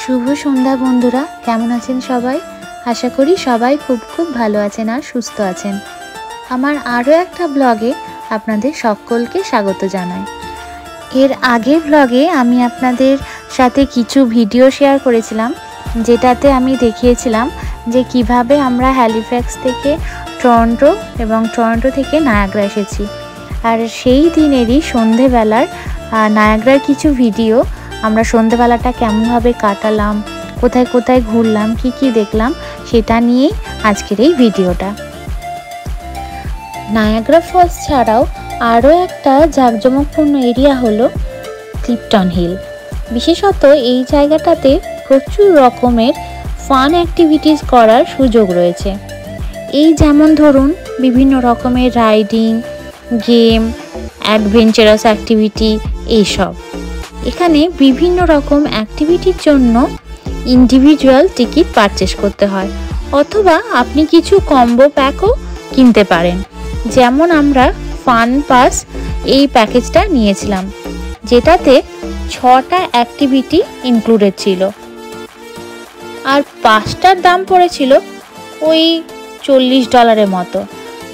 শুভ সন্ধ্যা বন্ধুরা, কেমন আছেন সবাই? আশা করি সবাই খুব ভালো আছেন আর সুস্থ আছেন। আমার আরও একটা ব্লগে আপনাদের সকলকে স্বাগত জানাই। এর আগের ব্লগে আমি আপনাদের সাথে কিছু ভিডিও শেয়ার করেছিলাম, যেটাতে আমি দেখিয়েছিলাম যে কিভাবে আমরা হ্যালিফ্যাক্স থেকে টরন্টো এবং টরন্টো থেকে নায়াগ্রা এসেছি। আর সেই দিনেরই সন্ধেবেলার নায়াগ্রার কিছু ভিডিও, আমরা সন্ধেবেলাটা কেমনভাবে কাটালাম, কোথায় কোথায় ঘুরলাম, কি দেখলাম, সেটা নিয়েই আজকের এই ভিডিওটা। নায়াগ্রা ফলস ছাড়াও আরও একটা জাঁকজমকপূর্ণ এরিয়া হলো ক্লিফটন হিল। বিশেষত এই জায়গাটাতে প্রচুর রকমের ফান অ্যাক্টিভিটিস করার সুযোগ রয়েছে। এই যেমন ধরুন বিভিন্ন রকমের রাইডিং, গেম, অ্যাডভেঞ্চারাস অ্যাক্টিভিটি এইসব। এখানে বিভিন্ন রকম অ্যাক্টিভিটির জন্য ইন্ডিভিজুয়াল টিকিট পারচেস করতে হয়, অথবা আপনি কিছু কম্বো প্যাকও কিনতে পারেন। যেমন আমরা ফান পাস এই প্যাকেজটা নিয়েছিলাম, যেটাতে 6টা অ্যাক্টিভিটি ইনক্লুডেড ছিল, আর 5টার দাম পড়েছিল ওই $40 মতো।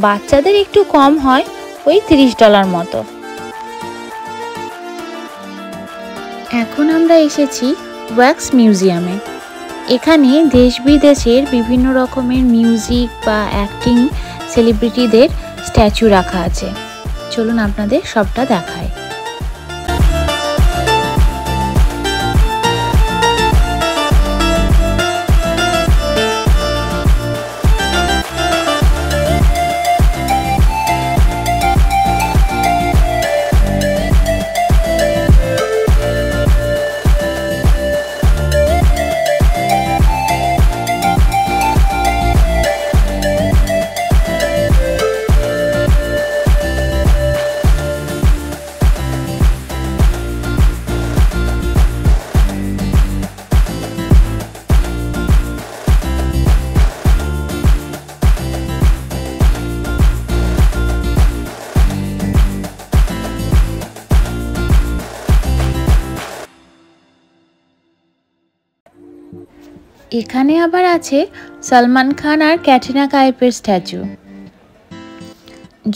বাচ্চাদের একটু কম হয়, ওই $30 মতো। এখন আমরা এসেছি ওয়্যাক্স মিউজিয়ামে। এখানে দেশ বিদেশের বিভিন্ন রকমের মিউজিক বা অ্যাক্টিং সেলিব্রিটিদের স্ট্যাচু রাখা আছে। চলুন আপনাদের সবটা দেখায়। এখানে আবার আছে সলমান খান আর ক্যাটরিনা কাইফের স্ট্যাচু।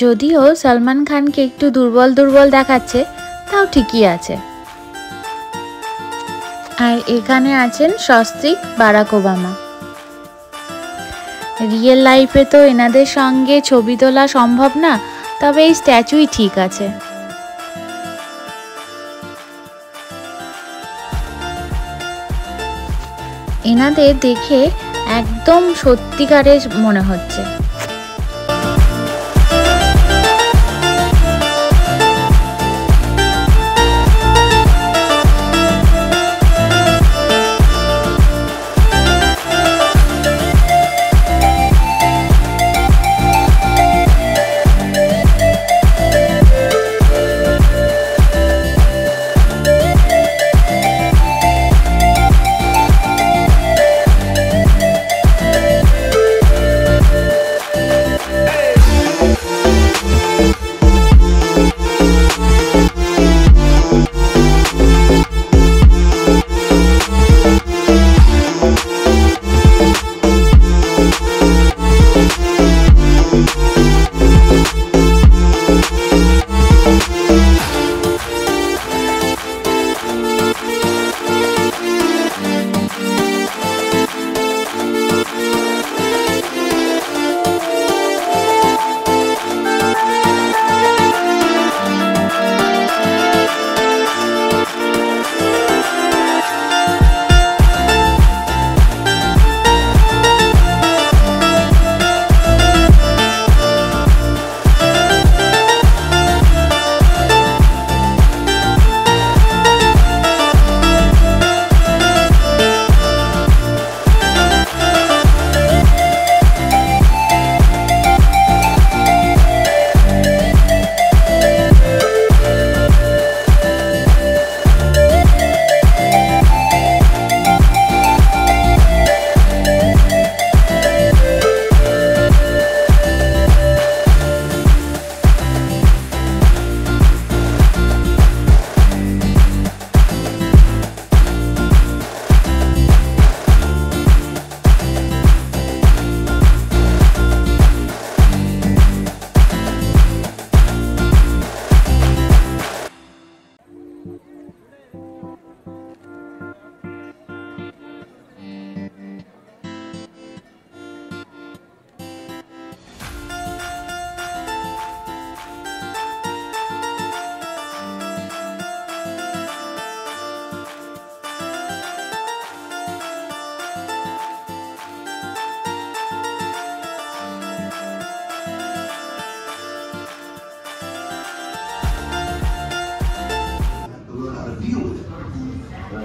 যদিও সলমান খানকে একটু দুর্বল দেখাচ্ছে, তাও ঠিকই আছে। আর এখানে আছেন সস্ত্রীক বারাক ওবামা। রিয়েল লাইফে তো এনাদের সঙ্গে ছবি তোলা সম্ভব না, তবে এই স্ট্যাচুই ঠিক আছে। এনাদের দেখে একদম সত্যিকারের মনে হচ্ছে।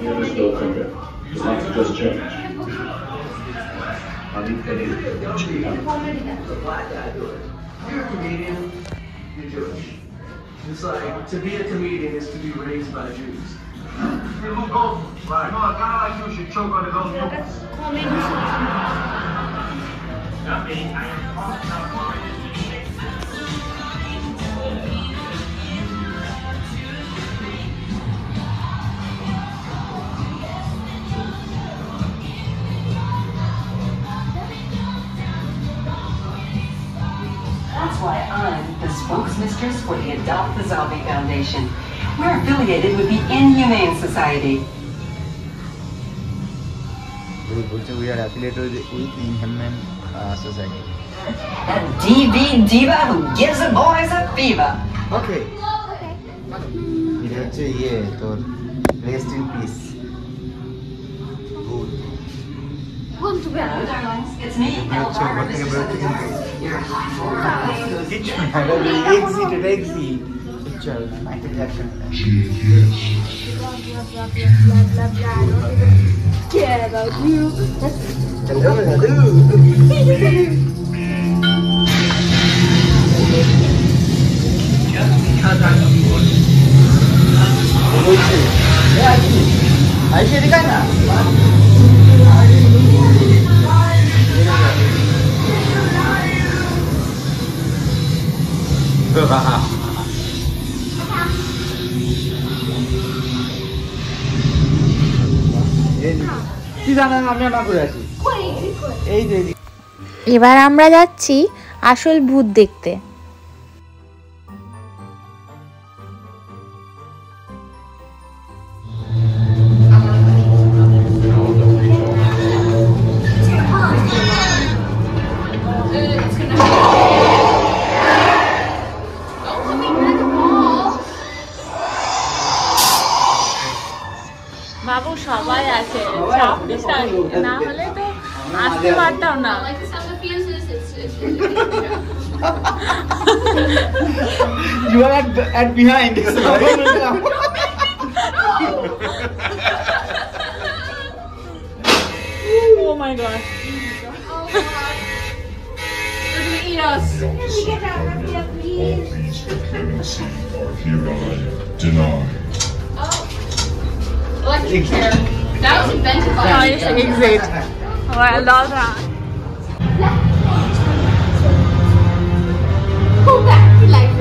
You're still thinking. Lots have just changed. You're a comedian. You're Jewish. It's like, to be a comedian is to be raised by Jews. Hey, Luke Gold. Right. You know, a guy like you should choke on his own noodles. That's why I'm the spokesmistress for the Adopt the Zombie Foundation. We're affiliated with the Inhumane Society. We are affiliated with Inhumane Society. A DB diva who gives the boys a fever. Okay. এটা হচ্ছে তোর rest in peace good Hello, darlings. It's me, Elvira. This is your high floor. কিছু না exit চল Michael Jackson Care about you. আইসে দেখায় না কি জানেন আমি না করে আছি এই যে এবার আমরা যাচ্ছি আসল ভূত দেখতে। বাবু সবাই আছে, না হলে তো আসতে পারতাম না। You are at behind. Oh my god. Eat us. Can we get out of here, please? All pleas for clemency are hereby denied. Electric chair. That was invented by exit. Oh, I love that. Go back to life.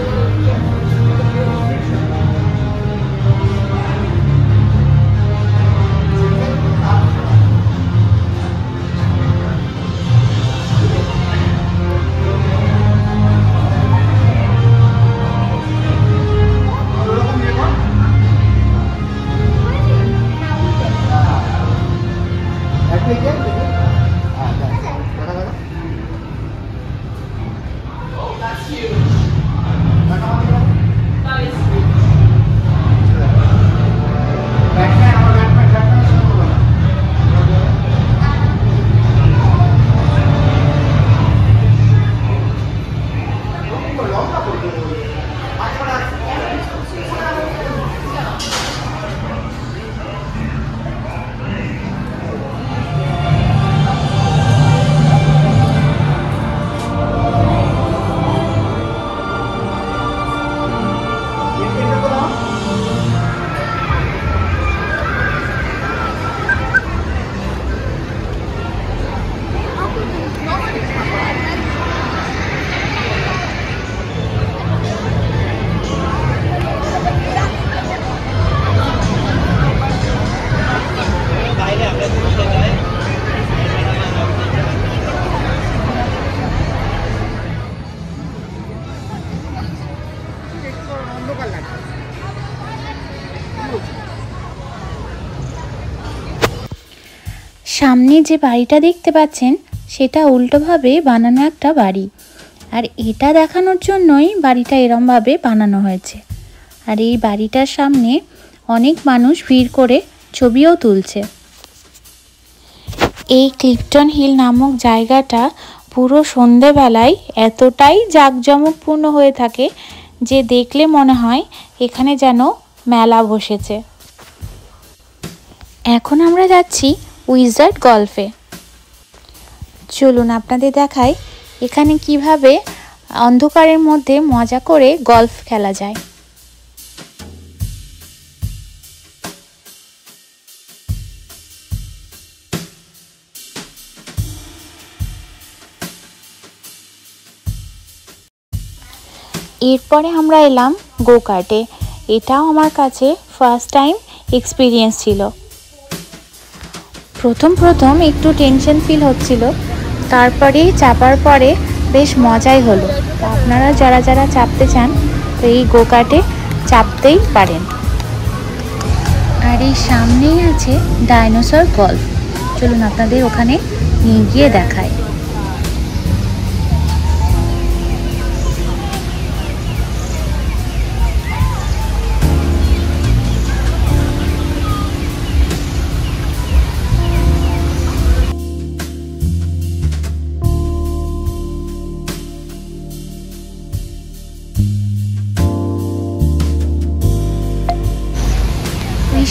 সামনে যে বাড়িটা দেখতে পাচ্ছেন সেটা উল্টোভাবে বানানো একটা বাড়ি, আর এটা দেখানোর জন্যই বাড়িটা এরমভাবে বানানো হয়েছে। আর এই বাড়িটার সামনে অনেক মানুষ ভিড় করে ছবিও তুলছে। এই ক্লিফটন হিল নামক জায়গাটা পুরো সন্ধেবেলায় এতটাই জাঁকজমকপূর্ণ হয়ে থাকে যে দেখলে মনে হয় এখানে যেন মেলা বসেছে। এখন আমরা যাচ্ছি উইজার্ড গল্ফে। চলুন আপনাদের দেখাই এখানে কিভাবে অন্ধকারের মধ্যে মজা করে গল্ফ খেলা যায়। এরপরে আমরা এলাম গো কার্টে। এটাও আমার কাছে ফার্স্ট টাইম এক্সপিরিয়েন্স ছিল। প্রথম একটু টেনশন ফিল হচ্ছিল, তারপরে চাপার পরে বেশ মজাই হলো। আপনারা যারা যারা চাপতে চান তো এই গো কার্টে চাপতেই পারেন। আর এই সামনেই আছে ডাইনোসর গল্ফ। চলুন আপনাদের ওখানে নিয়ে গিয়ে দেখাই।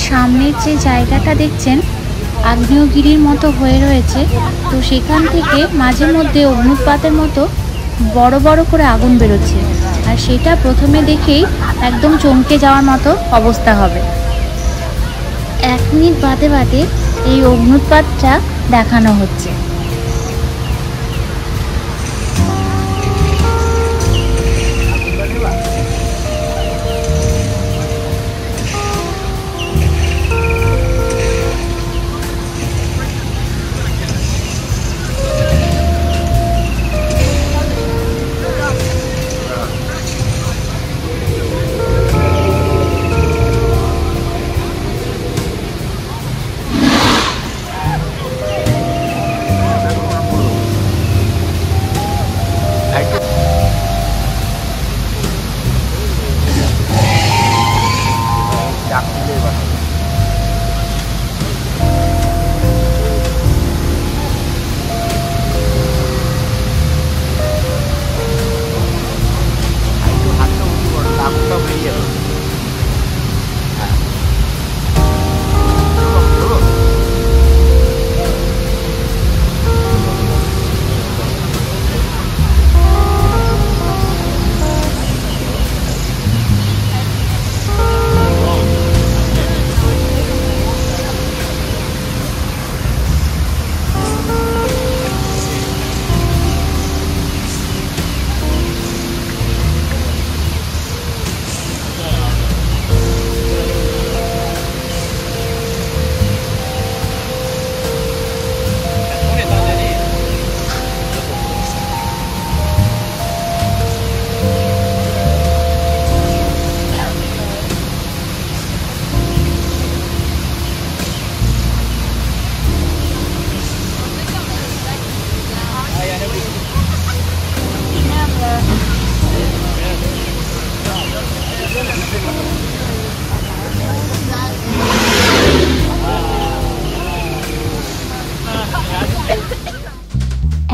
সামনের যে জায়গাটা দেখছেন আগ্নেয়গিরির মতো হয়ে রয়েছে, তো সেখান থেকে মাঝে মধ্যে অগ্নুৎপাতের মতো বড় বড় করে আগুন বেরোচ্ছে, আর সেটা প্রথমে দেখেই একদম চমকে যাওয়ার মতো অবস্থা হবে। 1 মিনিট বাদে বাদে এই অগ্নুৎপাতটা দেখানো হচ্ছে।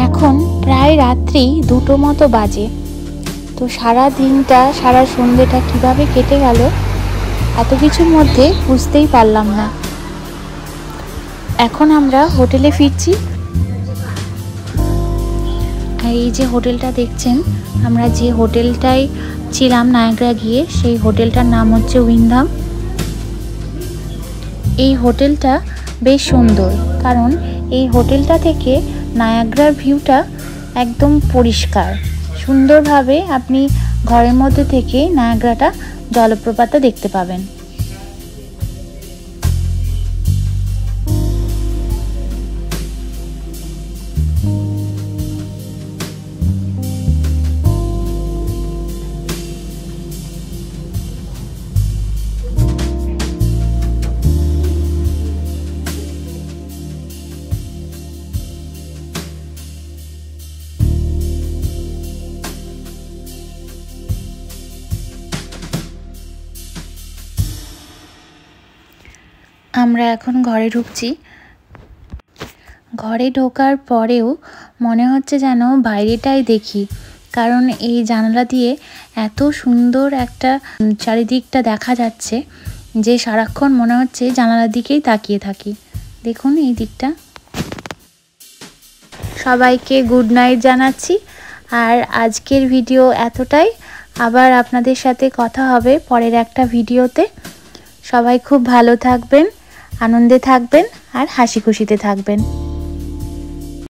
এখন প্রায় রাত্রি 2টো মতো বাজে। তো সারা দিনটা সারা সন্ধ্যেটা কিভাবে কেটে গেল এত কিছুর মধ্যে বুঝতেই পারলাম না। এখন আমরা হোটেলে ফিরছি। আর এই যে হোটেলটা দেখছেন, আমরা যে হোটেলটায় ছিলাম নায়াগ্রা গিয়ে, সেই হোটেলটার নাম হচ্ছে উইন্ডহাম। এই হোটেলটা বেশ সুন্দর, কারণ এই হোটেলটা থেকে নায়াগ্রার ভিউটা একদম পরিষ্কার। সুন্দরভাবে আপনি ঘরের মধ্যে থেকে নায়াগ্রাটা জলপ্রপাতটা দেখতে পাবেন। আমরা এখন ঘরে ঢুকছি। ঘরে ঢোকার পরেও মনে হচ্ছে যেন বাইরেটাই দেখি, কারণ এই জানালা দিয়ে এত সুন্দর একটা চারিদিকটা দেখা যাচ্ছে। যে সারাক্ষণ মনে হচ্ছে জানালার দিকেই তাকিয়ে থাকি। দেখুন এই দিকটা। সবাইকে গুড নাইট জানাচ্ছি। আর আজকের ভিডিও এতটাই। আবার আপনাদের সাথে কথা হবে পরের একটা ভিডিওতে। সবাই খুব ভালো থাকবেন, আনন্দে থাকবেন আর হাসি খুশিতে থাকবেন।